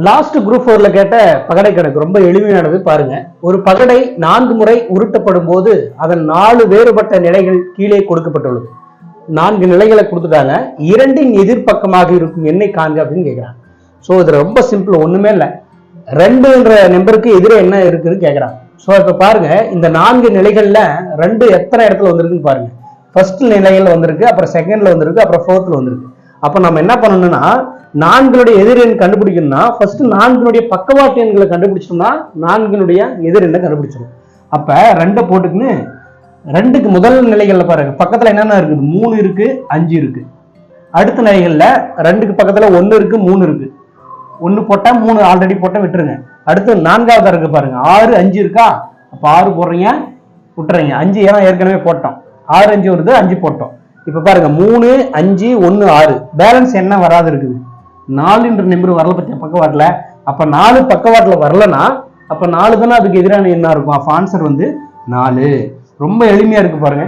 Last group 4ல கேட்ட பகடை கணக்கு ரொம்ப எளிமையானது பாருங்க. ஒரு பகடை 4 முறை உருட்டப்படும் போது அதன் 4 வேறுபட்ட நிலைகள் கீழே கொடுக்கப்பட்டுள்ளது. 4 நிலைகளை கொடுத்துட்டாங்க. 2ன் எதிர்பக்கமாக இருக்கும் எண்ணை காண்க அப்படின்னு கேட்கிறாங்க. ஸோ இது ரொம்ப சிம்பிள், ஒண்ணுமே இல்லை. 2ன்ற நம்பருக்கு எதிரே என்ன இருக்குன்னு கேட்கறாங்க. ஸோ இப்ப பாருங்க, இந்த 4 நிலைகள்ல 2 எத்தனை இடத்துல வந்திருக்குன்னு பாருங்க. ஃபர்ஸ்ட் நிலையில வந்திருக்கு, அப்புறம் செகண்ட்ல வந்திருக்கு, அப்புறம் 4th வந்திருக்கு. அப்ப நம்ம என்ன பண்ணணும்னா, 4னுடைய எதிர் எண் கண்டுபிடிக்கணும்னா ஃபர்ஸ்ட் 4னுடைய பக்கவாட்டு எண்களை கண்டுபிடிச்சோம்னா 4னுடைய எதிர் எண்ணை கண்டுபிடிச்சிடும். அப்ப 2 போட்டுக்குன்னு 2க்கு முதல் நிலைகள்ல பாருங்க, பக்கத்துல என்னென்ன இருக்குது, 3 இருக்கு, 5 இருக்கு. அடுத்த நிலைகள்ல 2க்கு பக்கத்துல 1 இருக்கு, 3 இருக்கு. 1 போட்டா 3 ஆல்ரெடி போட்டா விட்டுருங்க. அடுத்து 4வது இருக்கு பாருங்க, 6 5 இருக்கா, அப்ப 6 போடுறீங்க, விட்டுறீங்க. 5 ஏன்னா ஏற்கனவே போட்டோம், 6 5 வருது, 5 போட்டோம். இப்ப பாருங்க 3 5 1 6, பேலன்ஸ் என்ன வராது இருக்குது, 4ன்ற நம்பர் வரல பத்தியா பக்கவாட்டுல. அப்ப 4 பக்கவாட்டுல வரலன்னா அப்ப 4 தானே அதுக்கு எதிரான என்ன இருக்கும். அப்ப ஆன்சர் வந்து 4. ரொம்ப எளிமையா இருக்கு பாருங்க.